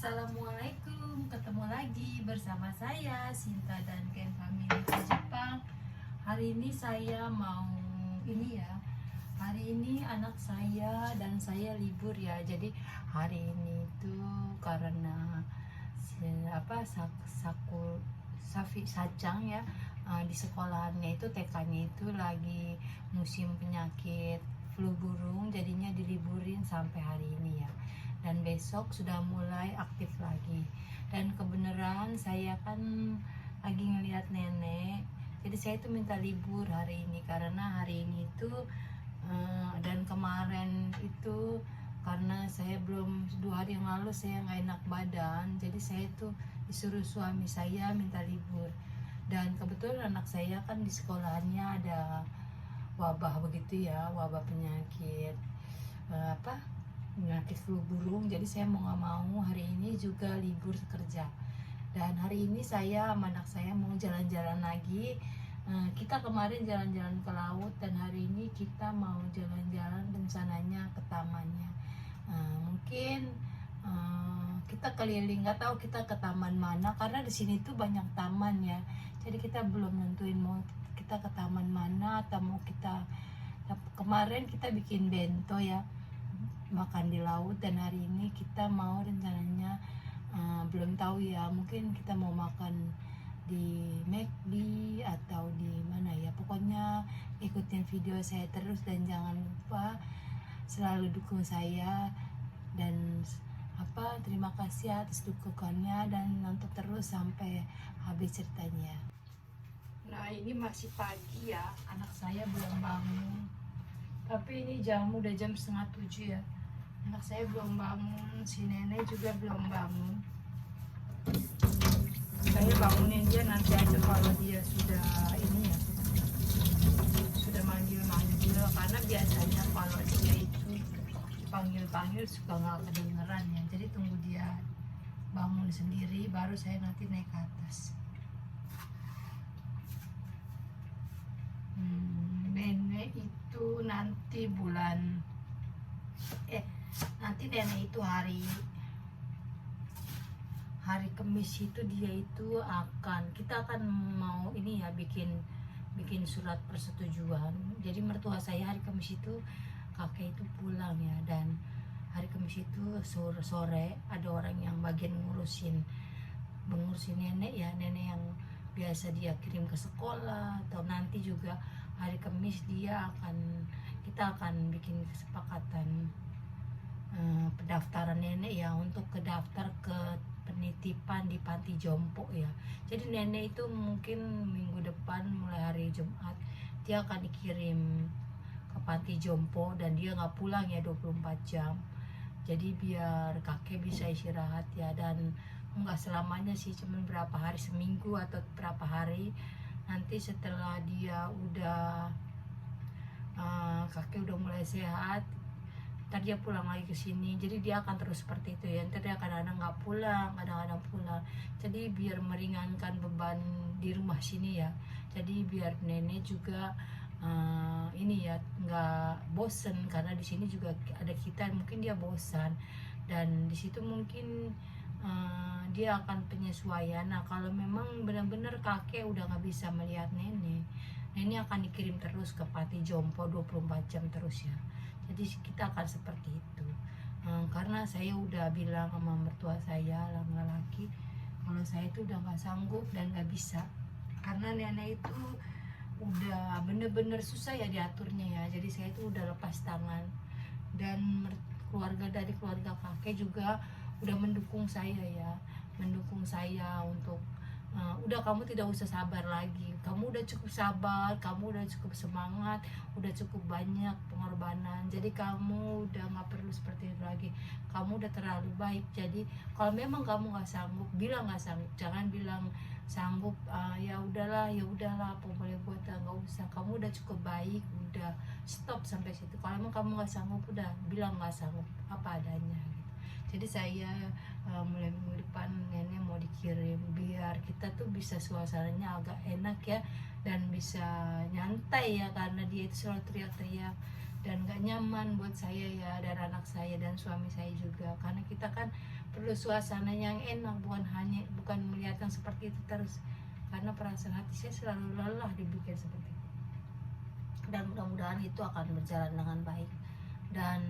Assalamualaikum, ketemu lagi bersama saya Sinta dan Ken Family di Jepang. Hari ini saya mau hari ini anak saya dan saya libur ya. Jadi hari ini tuh karena Safi Sacang ya, di sekolahannya itu TK-nya itu lagi musim penyakit flu burung, jadinya diliburin sampai hari ini ya. Dan besok sudah mulai aktif lagi. Dan kebenaran saya kan lagi ngelihat nenek, jadi saya tuh minta libur hari ini karena hari ini tuh dan kemarin itu karena saya belum 2 hari yang lalu saya nggak enak badan, jadi saya tuh disuruh suami saya minta libur. Dan kebetulan anak saya kan di sekolahannya ada wabah begitu ya, wabah penyakit penyakit flu burung. Jadi saya mau nggak mau hari ini juga libur kerja. Dan hari ini saya sama anak saya mau jalan-jalan lagi. Kita kemarin jalan-jalan ke laut dan hari ini kita mau jalan-jalan rencananya ke tamannya. Mungkin kita keliling, nggak tahu kita ke taman mana karena di sini tuh banyak taman ya. Jadi kita belum nentuin mau kita ke taman mana atau mau kita. Kemarin kita bikin bento ya, makan di laut, dan hari ini kita mau rencananya belum tahu ya, mungkin kita mau makan di McD atau di mana ya. Pokoknya ikutin video saya terus dan jangan lupa selalu dukung saya, dan terima kasih atas dukungannya dan nonton terus sampai habis ceritanya. Nah ini masih pagi ya, anak saya belum bangun, tapi ini udah jam 6:30 ya. Anak saya belum bangun, si nenek juga belum bangun. Saya bangunin dia nanti aja kalau dia sudah sudah manggil-manggil, karena biasanya kalau dia itu panggil-panggil suka nggak kedengeran ya. Jadi tunggu dia bangun sendiri baru saya nanti naik ke atas. Nenek itu nanti nenek itu hari Kamis itu kita akan mau bikin surat persetujuan. Jadi mertua saya hari Kamis itu kakek itu pulang ya, dan hari Kamis itu sore ada orang yang bagian mengurusin nenek ya, nenek yang biasa dia kirim ke sekolah, atau nanti juga hari Kamis kita akan bikin kesepakatan pendaftaran nenek ya, untuk kedaftar ke penitipan di panti jompo ya. Jadi nenek itu mungkin minggu depan mulai hari Jumat dia akan dikirim ke panti jompo, dan dia nggak pulang ya 24 jam. Jadi biar kakek bisa istirahat ya, dan nggak selamanya sih, cuman berapa hari, seminggu atau berapa hari. Nanti setelah dia kakek udah mulai sehat, ntar dia pulang lagi ke sini. Jadi dia akan terus seperti itu ya. Ntar dia kadang-kadang nggak pulang, kadang-kadang pulang. Jadi biar meringankan beban di rumah sini ya. Jadi biar nenek juga nggak bosen, karena di sini juga ada kita, mungkin dia bosan, dan di situ mungkin dia akan penyesuaian. Nah kalau memang benar-benar kakek udah nggak bisa melihat nenek akan dikirim terus ke panti jompo 24 jam terus ya. Jadi kita akan seperti itu. Karena saya udah bilang sama mertua saya laki-laki kalau saya itu udah nggak sanggup dan nggak bisa, karena nenek itu udah bener-bener susah ya diaturnya ya. Jadi saya itu udah lepas tangan, dan dari keluarga kakek juga udah mendukung saya untuk udah, kamu tidak usah sabar lagi, kamu udah cukup sabar, kamu udah cukup semangat, udah cukup banyak pengorbanan, jadi kamu udah nggak perlu seperti itu lagi, kamu udah terlalu baik. Jadi kalau memang kamu nggak sanggup, bilang nggak sanggup, jangan bilang sanggup ya udahlah apa boleh buat, nggak usah, kamu udah cukup baik, udah stop sampai situ. Kalau memang kamu nggak sanggup, udah bilang nggak sanggup apa adanya gitu. Jadi saya mulai minggu depan nenek mau dikirim, biar kita tuh bisa suasananya agak enak ya, dan bisa nyantai ya, karena dia itu selalu teriak-teriak. dan gak nyaman buat saya ya, dan anak saya dan suami saya juga, karena kita kan perlu suasana yang enak, bukan melihat yang seperti itu terus, karena perasaan hati saya selalu lelah dibikin seperti itu. Dan mudah-mudahan itu akan berjalan dengan baik. Dan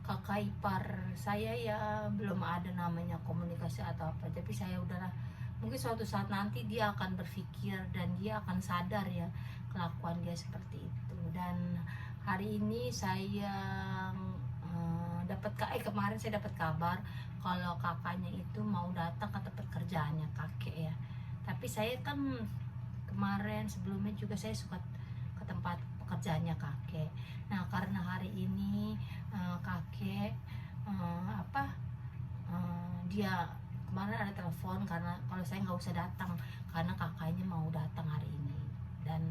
kakak ipar saya ya belum ada namanya komunikasi atau apa, tapi saya udahlah, mungkin suatu saat nanti dia akan berpikir dan dia akan sadar ya kelakuan dia seperti itu. Dan hari ini saya kemarin saya dapat kabar kalau kakaknya itu mau datang ke tempat kerjaannya kakek ya, tapi saya kan kemarin sebelumnya juga saya suka ke tempat pekerjaannya kakek. Nah karena hari ini kakek dia kemarin ada telepon karena kalau saya nggak usah datang karena kakaknya mau datang hari ini, dan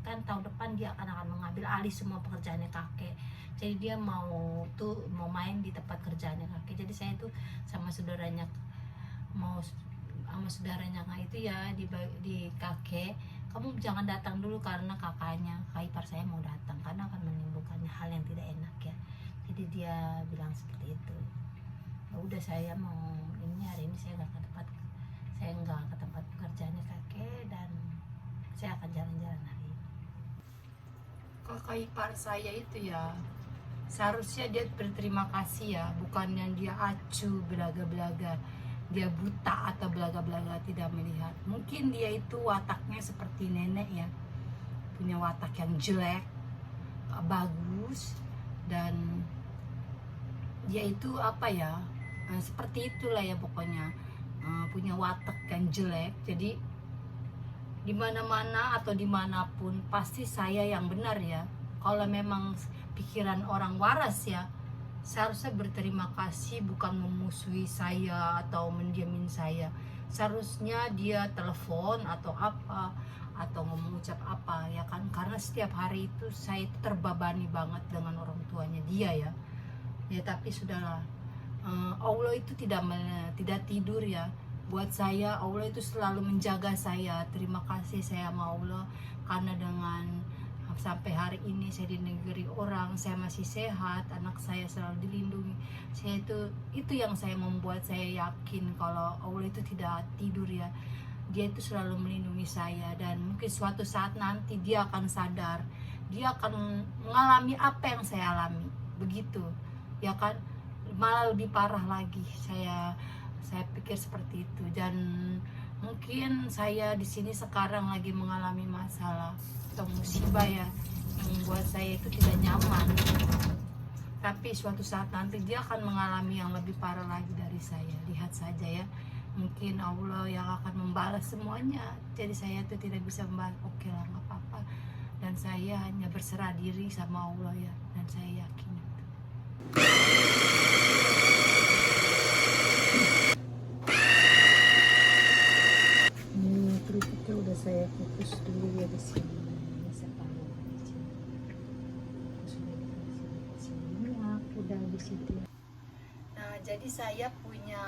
kan tahun depan dia akan mengambil alih semua pekerjaannya kakek, jadi dia mau main di tempat kerjaannya kakek. Jadi saya tuh sama saudaranya itu ya di kakek, kamu jangan datang dulu karena kakak ipar saya mau datang, karena akan menimbulkan hal yang tidak enak ya. Jadi dia bilang seperti itu. Ya udah, saya mau hari ini saya nggak ke tempat pekerjaannya kakek, dan saya akan jalan-jalan hari ini. Kakak ipar saya itu ya seharusnya dia berterima kasih ya, bukannya dia acuh belaga-belaga, dia buta atau belaga-belaga tidak melihat. Mungkin dia itu wataknya seperti nenek ya, punya watak yang jelek, bagus, dan dia itu seperti itulah ya pokoknya, punya watak yang jelek. Jadi di mana-mana atau dimanapun pasti saya yang benar ya. Kalau memang pikiran orang waras ya, seharusnya berterima kasih, bukan memusuhi saya atau mendiamin saya. Seharusnya dia telepon atau apa, atau mengucap apa ya kan, karena setiap hari itu saya terbebani banget dengan orang tuanya dia ya. Tapi sudahlah, Allah itu tidak tidur ya. Buat saya Allah itu selalu menjaga saya. Terima kasih saya sama Allah, karena dengan sampai hari ini saya di negeri orang, saya masih sehat, anak saya selalu dilindungi. Itu yang saya membuat saya yakin kalau Allah itu tidak tidur ya. Dia itu selalu melindungi saya, dan mungkin suatu saat nanti dia akan sadar, dia akan mengalami apa yang saya alami, begitu ya kan, malah lebih parah lagi. Saya pikir seperti itu. Dan mungkin saya di sini sekarang lagi mengalami masalah atau musibah ya, yang membuat saya itu tidak nyaman, tapi suatu saat nanti dia akan mengalami yang lebih parah lagi dari saya. Lihat saja ya, mungkin Allah yang akan membalas semuanya. Jadi saya itu tidak bisa membalas, oke lah, nggak apa-apa, dan saya hanya berserah diri sama Allah ya, dan saya yakin itu. Keripiknya udah saya kukus dulu ya di sini. Nah, jadi saya punya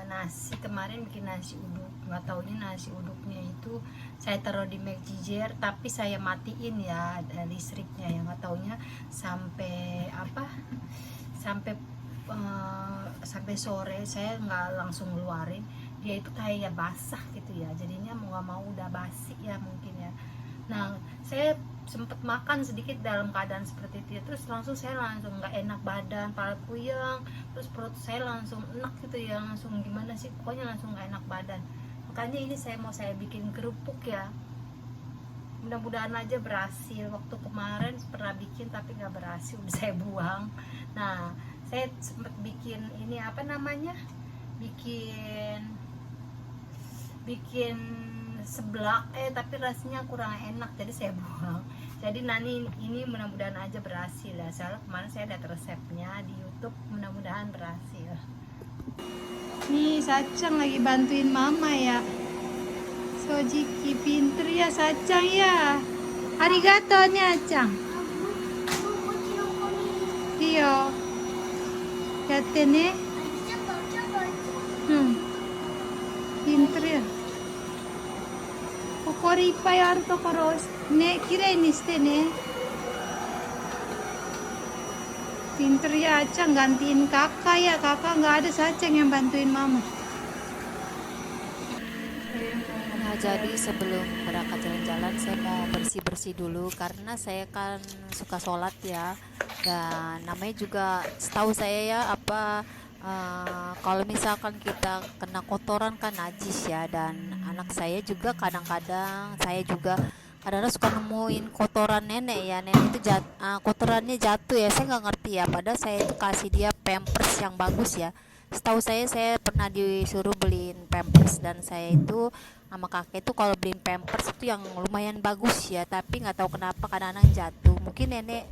nasi, kemarin bikin nasi uduk. Nggak taunya nasi uduknya itu saya taruh di Maggiger, tapi saya matiin ya listriknya ya. Nggak taunya sampai sore saya nggak langsung ngeluarin, dia itu kayak basah gitu ya, jadinya mau nggak mau udah basi ya mungkin ya. Nah saya sempet makan sedikit dalam keadaan seperti itu, terus saya langsung nggak enak badan, kepala puyeng, terus perut saya langsung enak gitu ya, langsung gimana sih, pokoknya langsung nggak enak badan. Makanya ini saya bikin kerupuk ya, mudah-mudahan aja berhasil. Waktu kemarin pernah bikin tapi nggak berhasil, udah saya buang. Nah saya sempet bikin ini bikin seblak tapi rasanya kurang enak, jadi saya buang. Jadi nanti ini mudah-mudahan aja berhasil ya, soalnya kemarin saya lihat resepnya di YouTube, mudah-mudahan berhasil. Nih Sacang lagi bantuin mama ya. Sojiki pinter ya Sacang ya. Arigato nih Acang. Iyo. Yatte ne. Pinter ya. ほこりいっぱいあるところをね、きれいにしてね。Pinter ya Acang, gantiin kakak ya. Kakak nggak ada Sacang yang bantuin mama. Nah, jadi sebelum berangkat jalan-jalan saya mau bersih-bersih dulu karena saya kan suka sholat ya. Dan namanya juga setahu saya ya kalau misalkan kita kena kotoran kan najis ya. Dan anak saya juga kadang-kadang saya juga kadang-kadang suka nemuin kotoran nenek ya. Nenek itu kotorannya jatuh ya, saya nggak ngerti ya, padahal saya itu kasih dia pampers yang bagus ya. Setahu saya pernah disuruh beliin pampers, dan saya itu sama kakek itu kalau beliin pampers itu yang lumayan bagus ya, tapi nggak tahu kenapa kadang-kadang jatuh. Mungkin nenek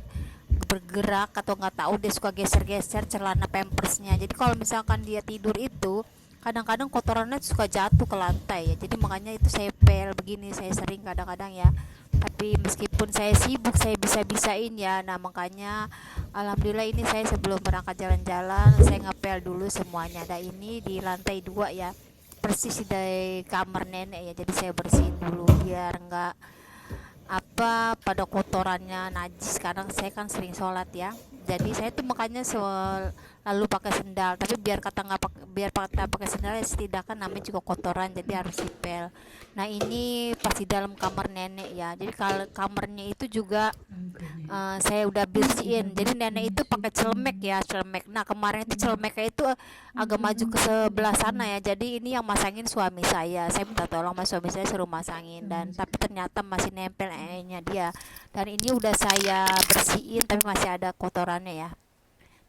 bergerak atau nggak tahu, dia suka geser-geser celana pampersnya. Jadi kalau misalkan dia tidur itu kadang-kadang kotorannya suka jatuh ke lantai ya. Jadi makanya itu saya pel begini, saya sering kadang-kadang ya. Tapi meskipun saya sibuk saya bisa-bisain ya. Nah makanya alhamdulillah ini saya sebelum berangkat jalan-jalan saya ngepel dulu semuanya. Ada ini di lantai 2 ya, persis di kamar nenek ya. Jadi saya bersihin dulu biar nggak pada kotorannya najis. Sekarang saya kan sering sholat ya, jadi saya tuh makanya lalu pakai sendal, tapi biar kata pakai sendal ya setidaknya namanya juga kotoran, jadi harus dipel. Nah ini pasti dalam kamar nenek ya, jadi kalau kamarnya itu juga saya udah bersihin. Jadi nenek itu pakai celemek ya, celemek. Nah kemarin itu celemeknya itu agak maju ke sebelah sana ya, jadi ini yang masangin suami saya minta tolong sama suami saya suruh masangin, dan tapi ternyata masih nempel nya dia. Dan ini udah saya bersihin tapi masih ada kotorannya ya.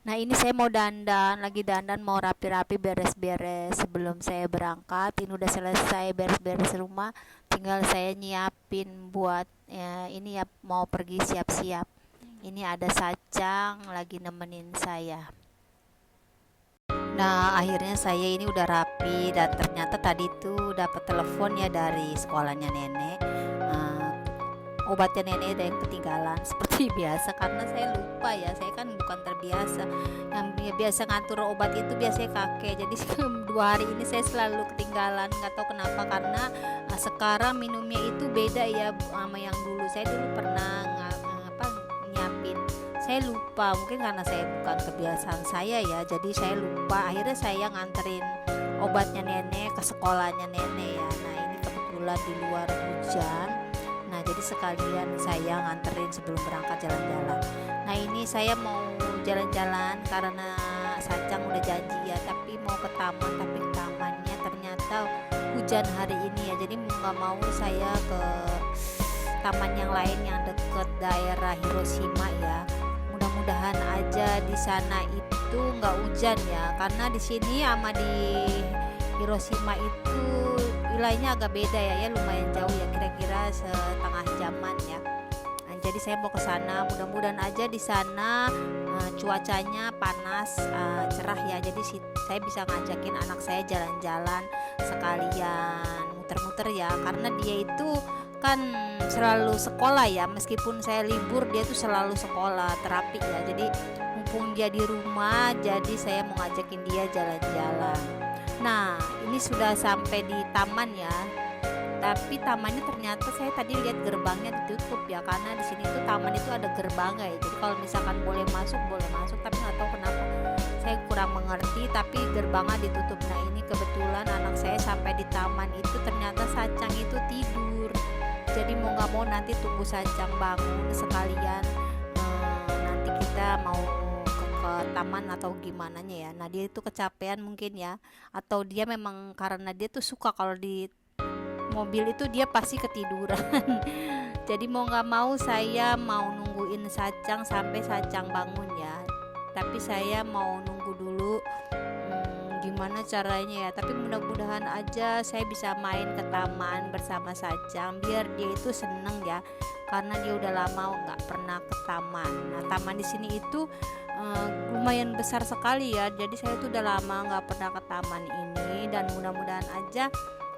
Nah ini saya mau lagi dandan, mau rapi-rapi, beres-beres sebelum saya berangkat. Ini udah selesai beres-beres rumah, tinggal saya nyiapin buat ini ya, mau pergi siap-siap. Ini ada Sacang lagi nemenin saya. Nah akhirnya saya ini udah rapi, dan ternyata tadi tuh dapat telepon ya dari sekolahnya nenek. Obatnya nenek ada yang ketinggalan seperti biasa, karena saya lupa ya, saya kan bukan terbiasa. Yang biasa ngatur obat itu biasanya kakek, jadi 2 hari ini saya selalu ketinggalan, nggak tahu kenapa. Karena sekarang minumnya itu beda ya sama yang dulu. Saya dulu pernah nyiapin, saya lupa, mungkin karena saya bukan kebiasaan saya ya, jadi saya lupa. Akhirnya saya nganterin obatnya nenek ke sekolahnya nenek ya. Nah ini kebetulan di luar hujan, nah jadi sekalian saya nganterin sebelum berangkat jalan-jalan. Nah ini saya mau jalan-jalan karena Sacang udah janji ya, tapi mau ke taman, tapi tamannya ternyata hujan hari ini ya. Jadi nggak mau saya ke taman yang lain yang deket daerah Hiroshima ya. Mudah-mudahan aja di sana itu nggak hujan ya, karena di sini sama di Hiroshima itu wilayahnya agak beda ya, lumayan jauh ya, kira-kira setengah jaman ya. Nah, jadi saya mau ke sana, mudah-mudahan aja di sana cuacanya panas, cerah ya. Jadi saya bisa ngajakin anak saya jalan-jalan sekalian muter-muter ya, karena dia itu kan selalu sekolah ya, meskipun saya libur dia tuh selalu sekolah terapi ya. Jadi mumpung dia di rumah, jadi saya mau ngajakin dia jalan-jalan. Nah ini sudah sampai di taman ya, tapi tamannya ternyata saya tadi lihat gerbangnya ditutup ya, karena di sini tuh taman itu ada gerbangnya ya. Jadi kalau misalkan boleh masuk, tapi nggak tahu kenapa saya kurang mengerti, tapi gerbangnya ditutup. Nah ini kebetulan anak saya sampai di taman itu ternyata Sacang itu tidur. Jadi mau nggak mau nanti tunggu Sacang bangun sekalian nanti kita mau ke taman atau gimana ya. Nah dia itu kecapean mungkin ya, atau dia memang karena dia tuh suka kalau di mobil itu dia pasti ketiduran. Jadi mau nggak mau saya mau nungguin Sacang sampai Sacang bangun ya, tapi saya mau nunggu dulu gimana caranya ya. Tapi mudah-mudahan aja saya bisa main ke taman bersama Sacang, biar dia itu seneng ya, karena dia udah lama nggak pernah ke taman. Nah taman di sini itu lumayan besar sekali ya, jadi saya tuh udah lama nggak pernah ke taman ini, dan mudah-mudahan aja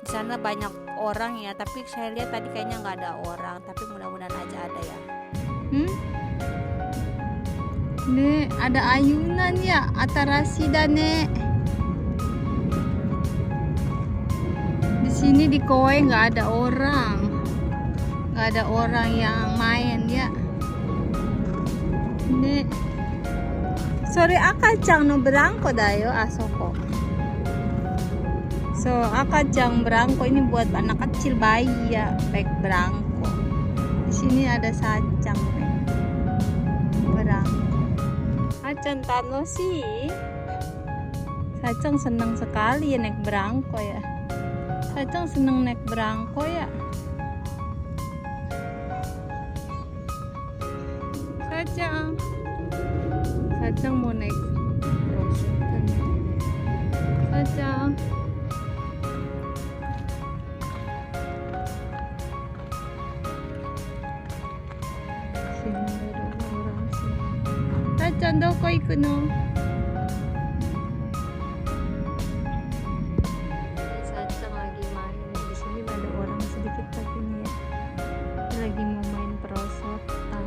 di sana banyak orang ya. Tapi saya lihat tadi kayaknya nggak ada orang, tapi mudah-mudahan aja ada ya. Nek, ada ayunan ya, Atarashida nek. Di sini di Koe nggak ada orang yang main ya. Nek, Sore akacang no berangko dayo asoko. So akacang berangko ini buat anak kecil bayi ya, baik berangko. Di sini ada sacang berangko. Sacang tano sih. Sacang senang sekali ya naik berangko ya. Sacang senang naik berangko ya. Sacang mau naik prosotan. Sacang. Sini ada orang sini. Sacang, doko ikuno? Sacang lagi main. Di sini ada orang sedikit tapi nih ya. Dia lagi mau main perosotan.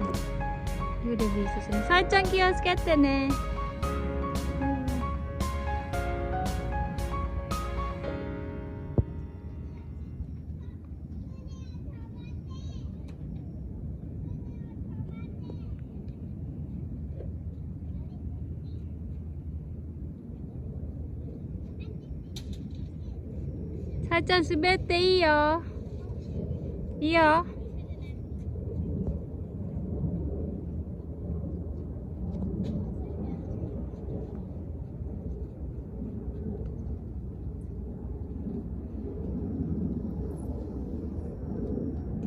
Dia udah bisa sini. Sacang kios kete ne. Sacang subete iyo. Iyo.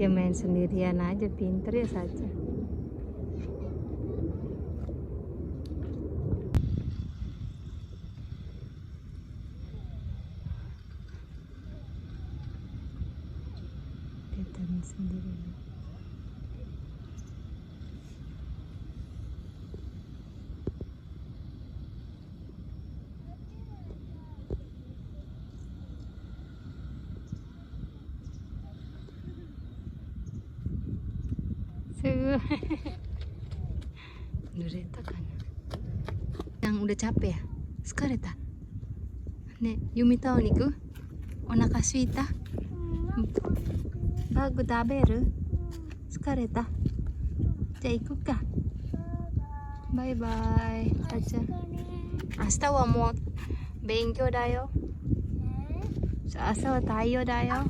Dia main sendirian aja, pinter ya Saca. Dia main sendirian. Nureta kan yang udah capek ya Skareta ne Yumi tahu niku onaka suita bagu taberu Skareta ja ikut ka bye bye Sacha asta wa mo benkyou da yo asa wa taiyo da yo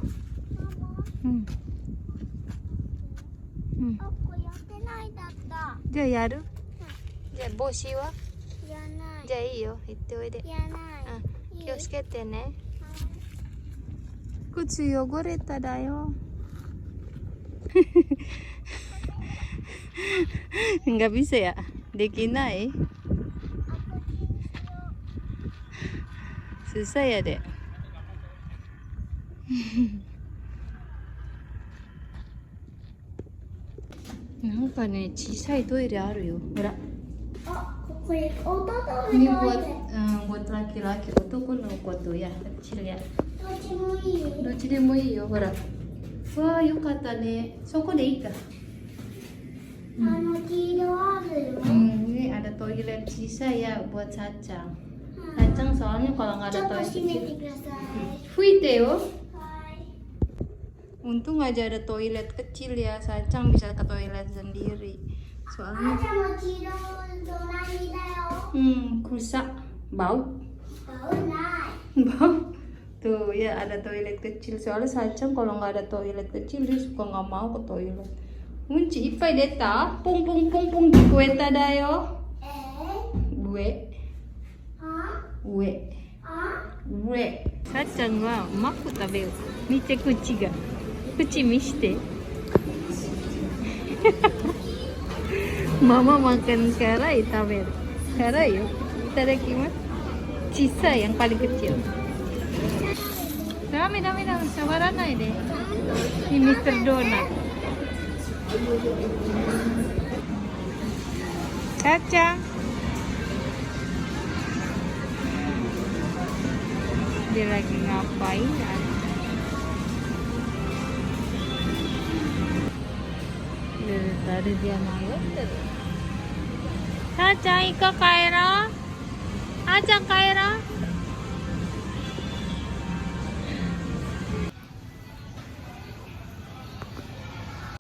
じゃあやる？じゃあ帽子は？いらない。じゃあいいよ、行っておいで。いらない。気をつけてね。靴汚れただよ。Nggak bisa ya? Dekinai. Susah ya, Dek? なんかね、小さいトイレあるよ。ほら。あ、ここに弟のトイ Ini レ。 buat laki-laki, otoko no koto ya, kecil ya. どっちもいい。どっちでもいいよ、ほら。わあ、よかったね。そこでいいか。黄色あるよ。 Ini ada toilet sisa ya buat Sacang. Sacang soalnya kalau nggak ち ada ょっと toilet 閉め kecil. てください。 Fuite yo. はい。 Untung aja ada toilet kecil ya, Sacang bisa ke toilet sendiri. あ Soalnya ーちゃんも黄色隣だよ。 kusak, bau. 合うない。 Bau. Tuh ya ada toilet kecil. Soalnya Sacang kalau nggak ada toilet kecil dia suka nggak mau ke toilet. Unci ipai deta, pung pung pung pung dikueta da yo. Gue, あ gue, あ gue. Sacang wa umaku taberu. Mite kuchi ga. Kuchi mishite. Mama makan karai taberu. Karai yo. Itadakimasu. Cisa yang paling kecil. Dame, sabaranai deh. Ini Mr. Donut. Sacang. Dia lagi ngapain? Dari tadi dia main terus. Sacang, iko kairo. Sacang kairo.